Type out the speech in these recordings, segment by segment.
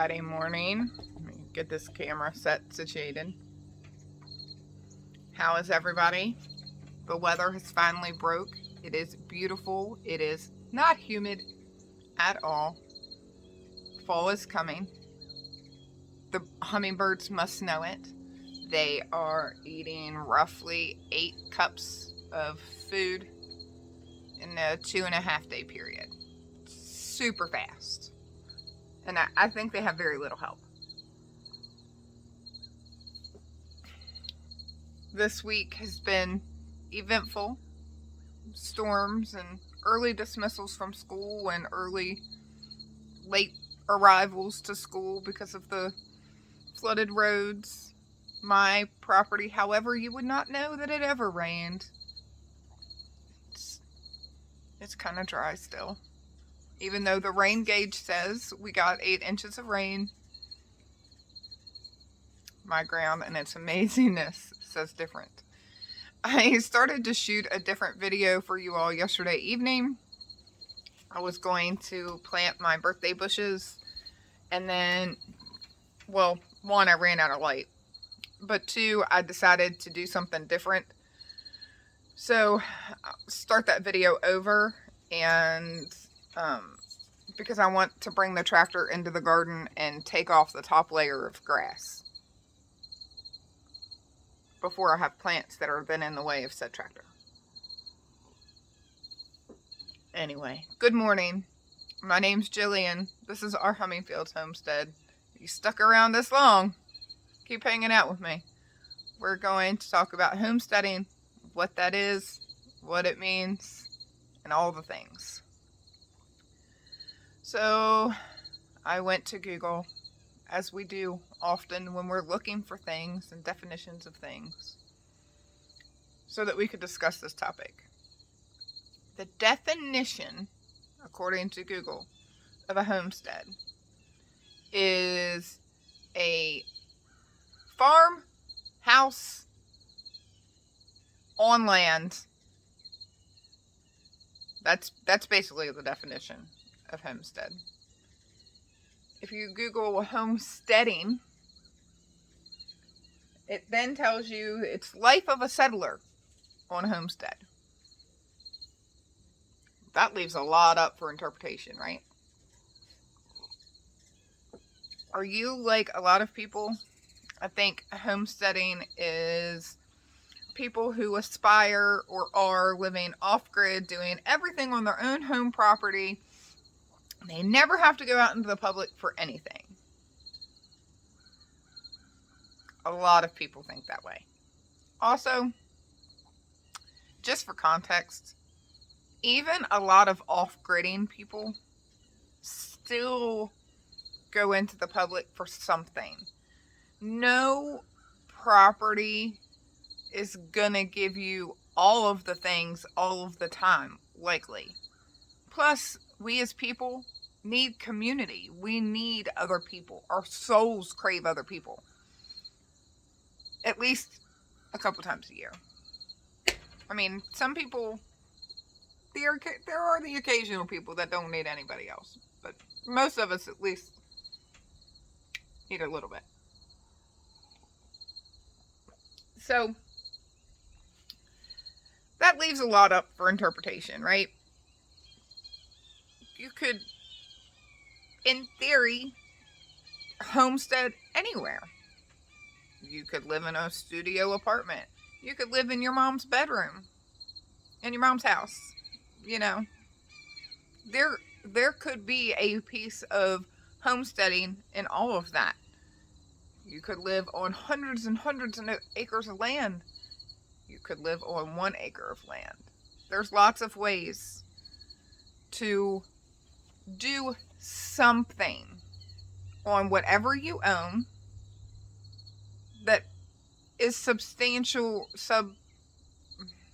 Friday morning. Let me get this camera situated. How is everybody? The weather has finally broke. It is beautiful. It is not humid at all. Fall is coming. The hummingbirds must know it. They are eating roughly 8 cups of food in a 2.5 day period. Super fast. And I think they have very little help. This week has been eventful. Storms and early dismissals from school and late arrivals to school because of the flooded roads. My property, however, you would not know that it ever rained. It's kind of dry still. Even though the rain gauge says we got 8 inches of rain, my ground and its amazingness says different. I started to shoot a different video for you all yesterday evening. I was going to plant my birthday bushes, and then, well, 1, I ran out of light, but 2, I decided to do something different. So I'll start that video over, and because I want to bring the tractor into the garden and take off the top layer of grass before I have plants that have been in the way of said tractor. Anyway, good morning. My name's Jillian. This is Ourhummingfieldshomestead. If you stuck around this long, keep hanging out with me. We're going to talk about homesteading, what that is, what it means, and all the things. So I went to Google, as we do often when we're looking for things and definitions of things, so that we could discuss this topic. The definition, according to Google, of a homestead is a farm, house, on land. That's basically the definition of homestead. If you Google homesteading, it then tells you it's life of a settler on a homestead. That leaves a lot up for interpretation, right? Are you like a lot of people? I think homesteading is people who aspire or are living off-grid, doing everything on their own home property. They never have to go out into the public for anything. A lot of people think that way. Also, just for context, even a lot of off-gridding people still go into the public for something. No property is gonna give you all of the things all of the time, likely. Plus, we as people need community. We need other people. Our souls crave other people. At least a couple times a year. I mean, some people, there are the occasional people that don't need anybody else. But most of us at least need a little bit. So, that leaves a lot up for interpretation, right? You could, in theory, homestead anywhere. You could live in a studio apartment. You could live in your mom's bedroom, in your mom's house. You know, there could be a piece of homesteading in all of that. You could live on hundreds and hundreds of acres of land. You could live on 1 acre of land. There's lots of ways to do something on whatever you own that is substantial,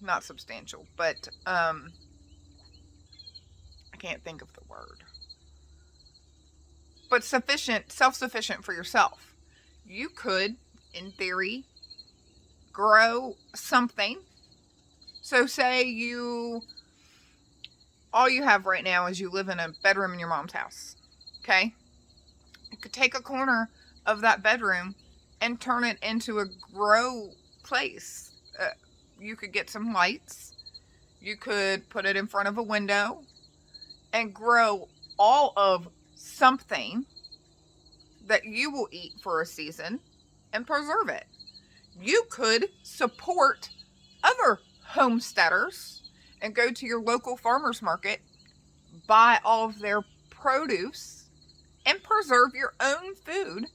not substantial, but I can't think of the word, but sufficient, self-sufficient for yourself. You could, in theory, grow something. So say all you have right now is you live in a bedroom in your mom's house. Okay? could take a corner of that bedroom and turn it into a grow place. You could get some lights. You could put it in front of a window and grow all of something that you will eat for a season and preserve it. You could support other homesteaders and go to your local farmer's market, buy all of their produce, and preserve your own food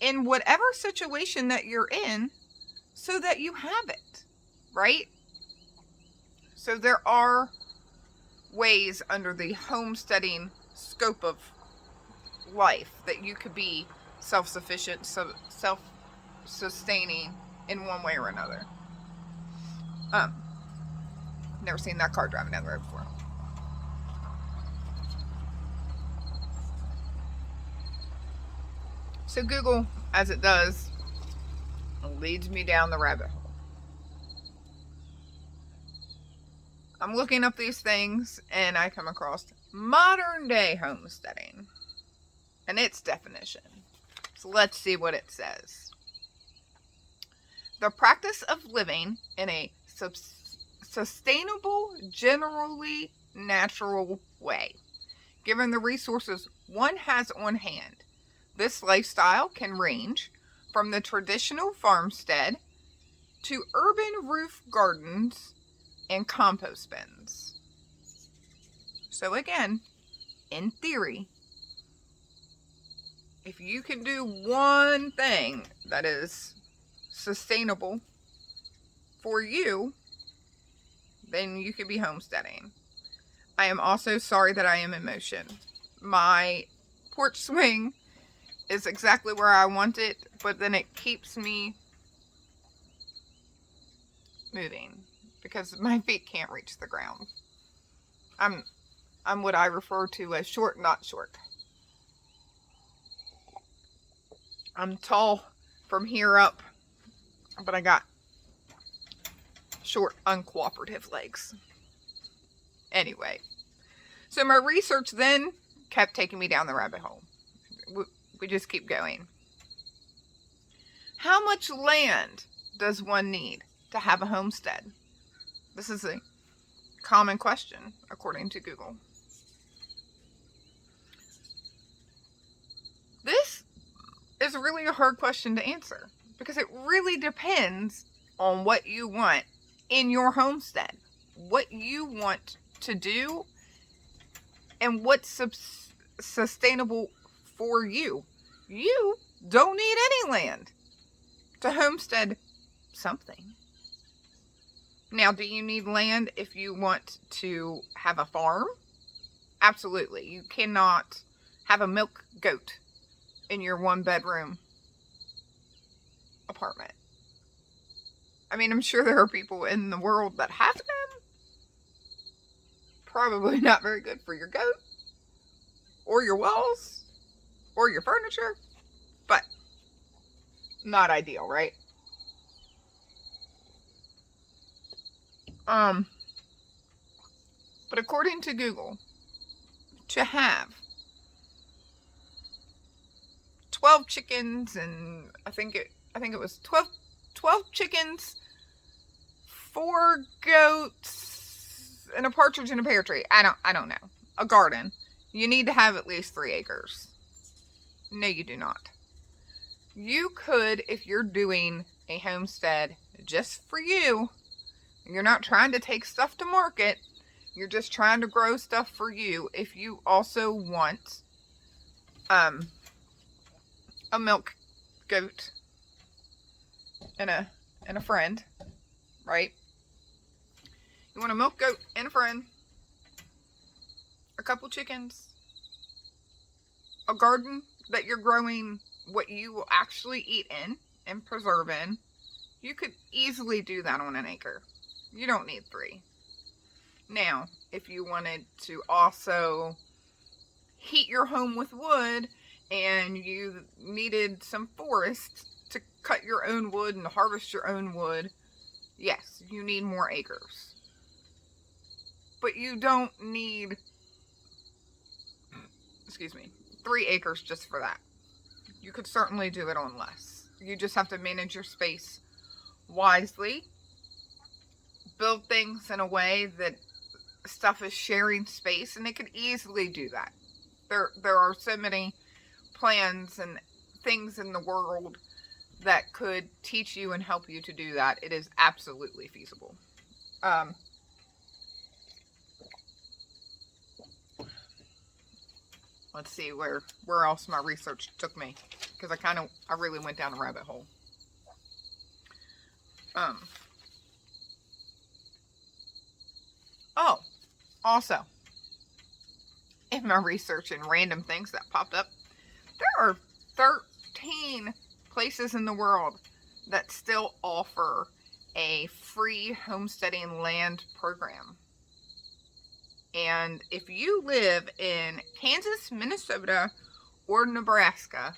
in whatever situation that you're in so that you have it, right? So there are ways under the homesteading scope of life that you could be self-sufficient, self-sustaining in one way or another. Never seen that car driving down the road before. So Google, as it does, leads me down the rabbit hole. I'm looking up these things and I come across modern day homesteading and its definition. So let's see what it says. The practice of living in a sustainable, generally natural way, given the resources one has on hand. This lifestyle can range from the traditional farmstead to urban roof gardens and compost bins. So again, in theory, if you can do one thing that is sustainable for you, then you could be homesteading. I am also sorry that I am in motion. My porch swing is exactly where I want it, but then it keeps me moving because my feet can't reach the ground. I'm what I refer to as short, not short. I'm tall from here up, but I got short, uncooperative legs. Anyway, so my research then kept taking me down the rabbit hole. We just keep going. How much land does one need to have a homestead? This is a common question, according to Google. This is really a hard question to answer because it really depends on what you want in your homestead, what you want to do, and what's sustainable for you. You don't need any land to homestead something. Now, do you need land if you want to have a farm? Absolutely. You cannot have a milk goat in your one-bedroom apartment. I mean, I'm sure there are people in the world that have them. Probably not very good for your goat or your walls or your furniture, but not ideal, right? But according to Google, to have 12 chickens and I think it was 12 chickens, 4 goats, and a partridge in a pear tree. I don't know. A garden. You need to have at least 3 acres. No, you do not. You could, if you're doing a homestead just for you, you're not trying to take stuff to market, you're just trying to grow stuff for you. If you also want a milk goat and a friend, right? You want a milk goat and a friend, a couple chickens, a garden that you're growing what you will actually eat in and preserve in. You could easily do that on an acre. You don't need 3. Now, if you wanted to also heat your home with wood and you needed some forest to cut your own wood and harvest your own wood, yes, you need more acres. But you don't need, 3 acres just for that. You could certainly do it on less. You just have to manage your space wisely. Build things in a way that stuff is sharing space, and it could easily do that. There are so many plans and things in the world that could teach you and help you to do that. It is absolutely feasible. Let's see where else my research took me, because I really went down a rabbit hole. Oh, also, in my research and random things that popped up, there are 13 places in the world that still offer a free homesteading land program. And if you live in Kansas, Minnesota, or Nebraska,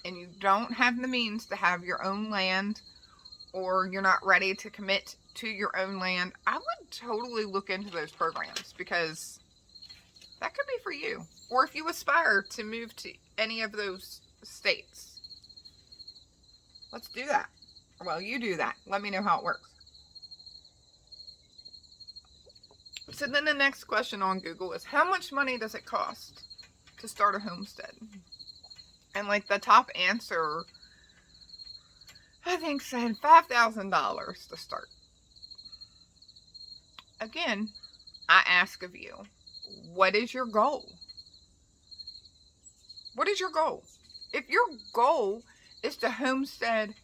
and you don't have the means to have your own land, or you're not ready to commit to your own land, I would totally look into those programs, because that could be for you. Or if you aspire to move to any of those states, let's do that. Well, you do that. Let me know how it works. So then the next question on Google is, how much money does it cost to start a homestead? And like the top answer, I think, said $5,000 to start. Again, I ask of you, what is your goal? What is your goal? If your goal is to homestead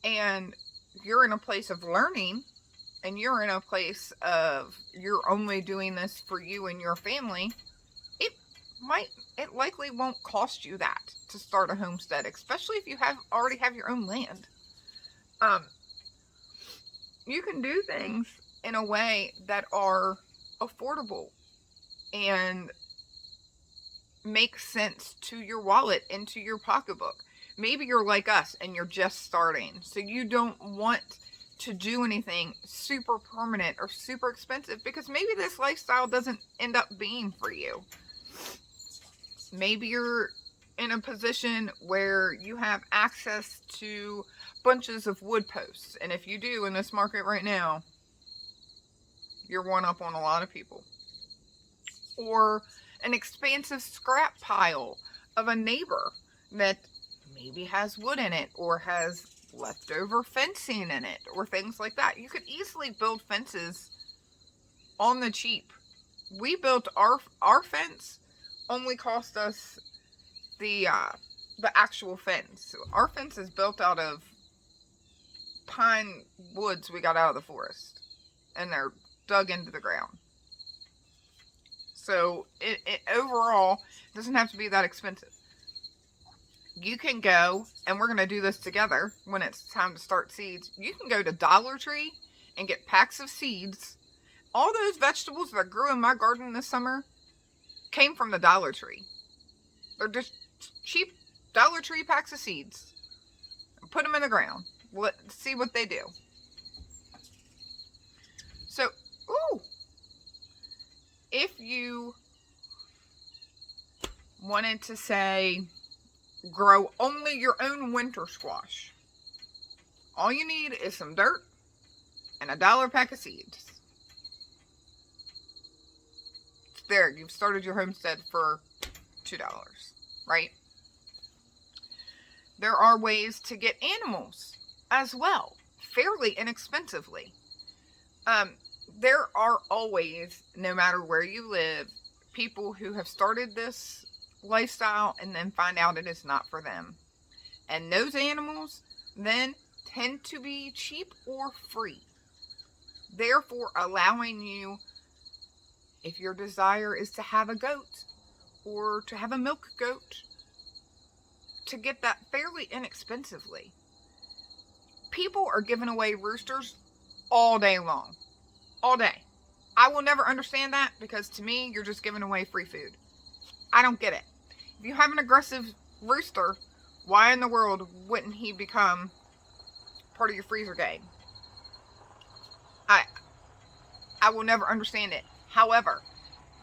and you're in a place of learning, and you're in a place of you're only doing this for you and your family, it likely won't cost you that to start a homestead, especially if you already have your own land. You can do things in a way that are affordable and make sense to your wallet and to your pocketbook. Maybe you're like us and you're just starting, so you don't want to do anything super permanent or super expensive, because maybe this lifestyle doesn't end up being for you. Maybe you're in a position where you have access to bunches of wood posts, and if you do in this market right now, you're one up on a lot of people. Or an expansive scrap pile of a neighbor that maybe has wood in it, or has leftover fencing in it, or things like that. You could easily build fences on the cheap. We built our fence, only cost us the actual fence. Our fence is built out of pine woods we got out of the forest, and they're dug into the ground. So it overall doesn't have to be that expensive. You can go, and we're going to do this together when it's time to start seeds. You can go to Dollar Tree and get packs of seeds. All those vegetables that grew in my garden this summer came from the Dollar Tree. They're just cheap Dollar Tree packs of seeds. Put them in the ground. Let's see what they do. So, if you wanted to say, grow only your own winter squash, all you need is some dirt and $1 pack of seeds. There, you've started your homestead for $2, right? There are ways to get animals as well, fairly inexpensively. There are always, no matter where you live, people who have started this lifestyle and then find out it is not for them. And those animals then tend to be cheap or free. Therefore, allowing you, if your desire is to have a goat or to have a milk goat, to get that fairly inexpensively. People are giving away roosters all day long. All day. I will never understand that, because to me, you're just giving away free food. I don't get it. If you have an aggressive rooster, why in the world wouldn't he become part of your freezer game? I will never understand it. However,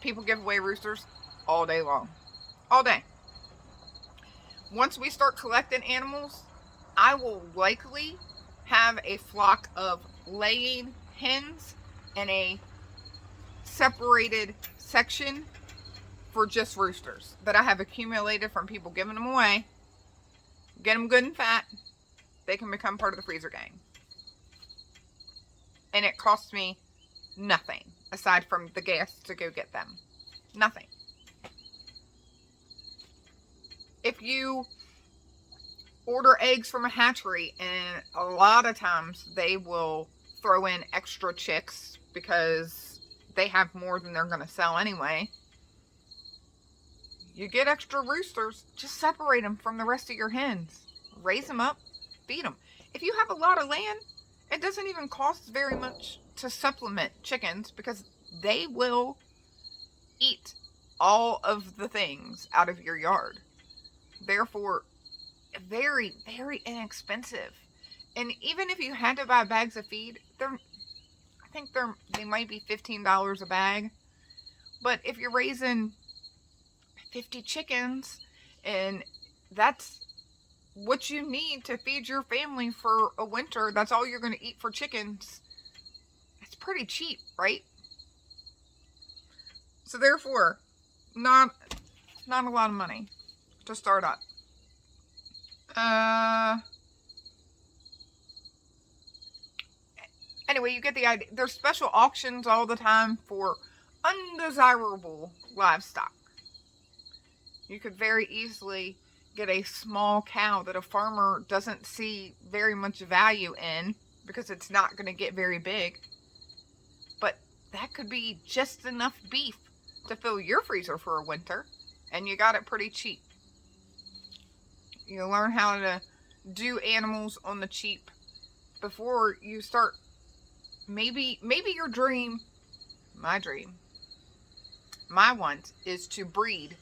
people give away roosters all day long. All day. once we start collecting animals, I will likely have a flock of laying hens and a separated section for just roosters that I have accumulated from people giving them away. Get them good and fat. They can become part of the freezer gang. And it costs me nothing aside from the gas to go get them. Nothing. If you order eggs from a hatchery, and a lot of times they will throw in extra chicks because they have more than they're going to sell anyway. You get extra roosters, just separate them from the rest of your hens. Raise them up, feed them. If you have a lot of land, it doesn't even cost very much to supplement chickens because they will eat all of the things out of your yard. Therefore, very, very inexpensive. And even if you had to buy bags of feed, they might be $15 a bag. But if you're raising 50 chickens and that's what you need to feed your family for a winter, that's all you're going to eat for chickens, it's pretty cheap, right? So therefore, not a lot of money to start up. Anyway, you get the idea. There's special auctions all the time for undesirable livestock. You could very easily get a small cow that a farmer doesn't see very much value in because it's not going to get very big. But that could be just enough beef to fill your freezer for a winter, and you got it pretty cheap. You learn how to do animals on the cheap before you start. Maybe your dream, my want is to breed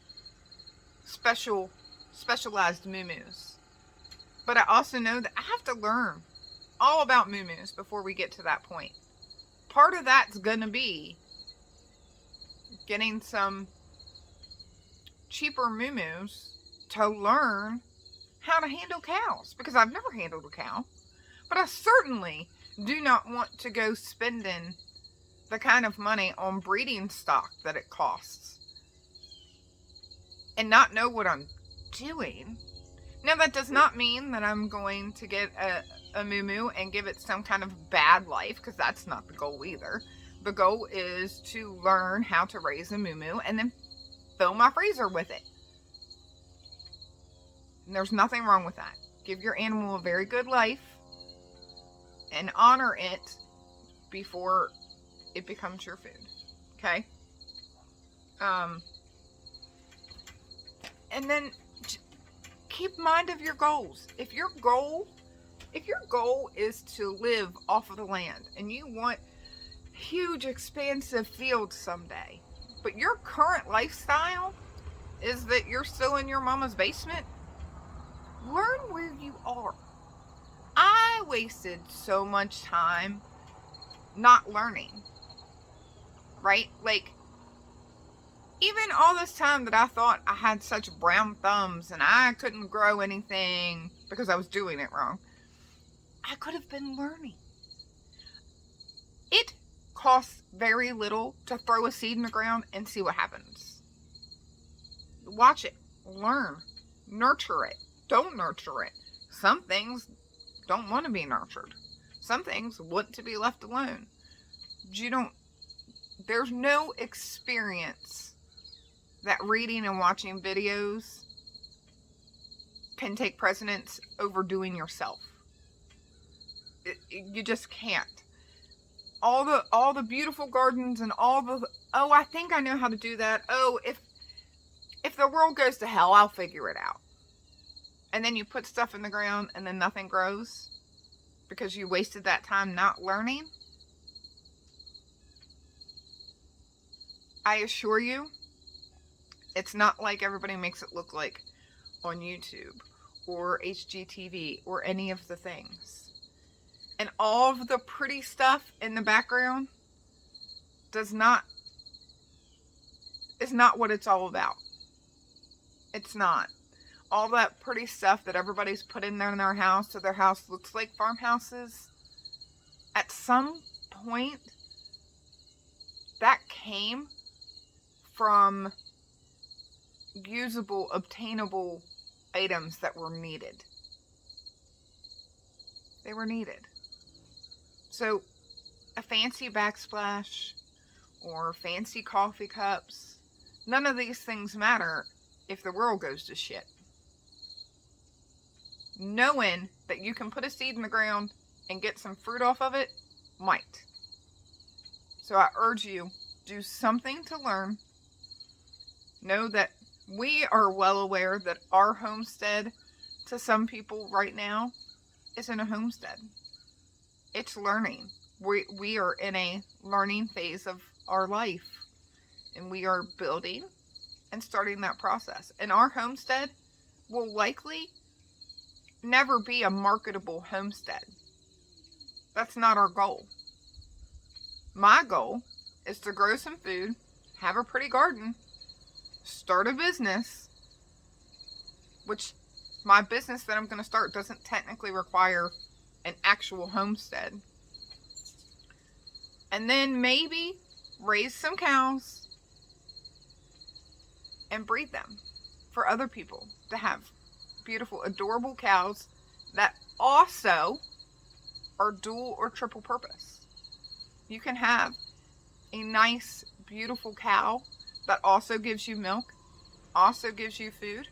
specialized moo-moos. But I also know that I have to learn all about moo-moos before we get to that point. Part of that's going to be getting some cheaper moo-moos to learn how to handle cows, because I've never handled a cow. But I certainly do not want to go spending the kind of money on breeding stock that it costs and not know what I'm doing. Now, that does not mean that I'm going to get a moo-moo and give it some kind of bad life, because that's not the goal either. The goal is to learn how to raise a moo-moo and then fill my freezer with it. And there's nothing wrong with that. Give your animal a very good life and honor it before it becomes your food. Okay? And then keep mind of your goals. If your goal is to live off of the land and you want huge expansive fields someday, but your current lifestyle is that you're still in your mama's basement, learn where you are. I wasted so much time not learning, right? Like, even all this time that I thought I had such brown thumbs and I couldn't grow anything because I was doing it wrong, I could have been learning. It costs very little to throw a seed in the ground and see what happens. Watch it, learn, nurture it. Don't nurture it. Some things don't want to be nurtured. Some things want to be left alone. There's no experience that reading and watching videos can take precedence over doing yourself. You just can't. All the beautiful gardens and I think I know how to do that. If the world goes to hell, I'll figure it out. And then you put stuff in the ground and then nothing grows because you wasted that time not learning. I assure you, it's not like everybody makes it look like on YouTube or HGTV or any of the things. And all of the pretty stuff in the background is not what it's all about. It's not. all that pretty stuff that everybody's put in there in their house so their house looks like farmhouses, at some point that came from usable, obtainable items that were needed. They were needed. So a fancy backsplash or fancy coffee cups, none of these things matter if the world goes to shit. Knowing that you can put a seed in the ground and get some fruit off of it might. So I urge you, do something to learn. Know that we are well aware that our homestead, to some people right now, isn't a homestead. It's learning. We are in a learning phase of our life, and we are building and starting that process. And our homestead will likely never be a marketable homestead. That's not our goal. My goal is to grow some food, have a pretty garden, start a business, which my business that I'm going to start doesn't technically require an actual homestead. And then maybe raise some cows and breed them for other people to have beautiful, adorable cows that also are dual or triple purpose. You can have a nice, beautiful cow that also gives you milk, also gives you food,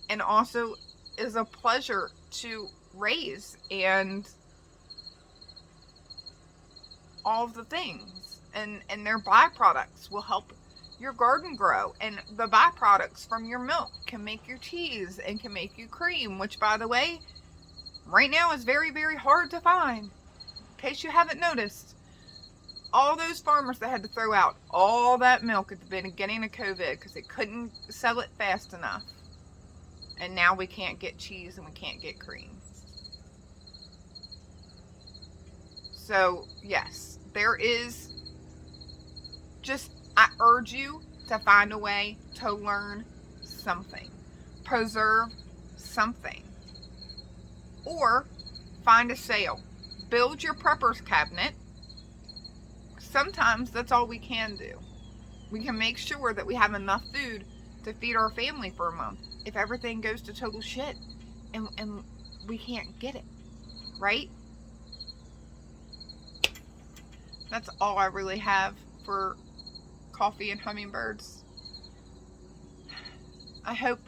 and also is a pleasure to raise and all of the things. And their byproducts will help your garden grow. And the byproducts from your milk can make your cheese and can make you cream, which, by the way, right now is very, very hard to find. In case you haven't noticed, all those farmers that had to throw out all that milk at the beginning of COVID because they couldn't sell it fast enough. And now we can't get cheese and we can't get cream. So, yes, there is just, I urge you to find a way to learn something. Preserve something. Or find a sale. Build your prepper's cabinet. Sometimes that's all we can do. We can make sure that we have enough food to feed our family for a month. If everything goes to total shit and we can't get it, right? That's all I really have for coffee and hummingbirds. I hope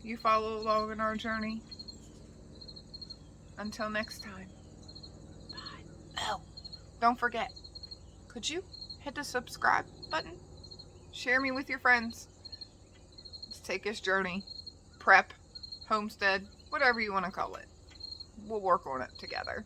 you follow along in our journey. Until next time. Bye. Oh, don't forget, could you hit the subscribe button? Share me with your friends. Let's take this journey. Prep, homestead, whatever you want to call it. We'll work on it together.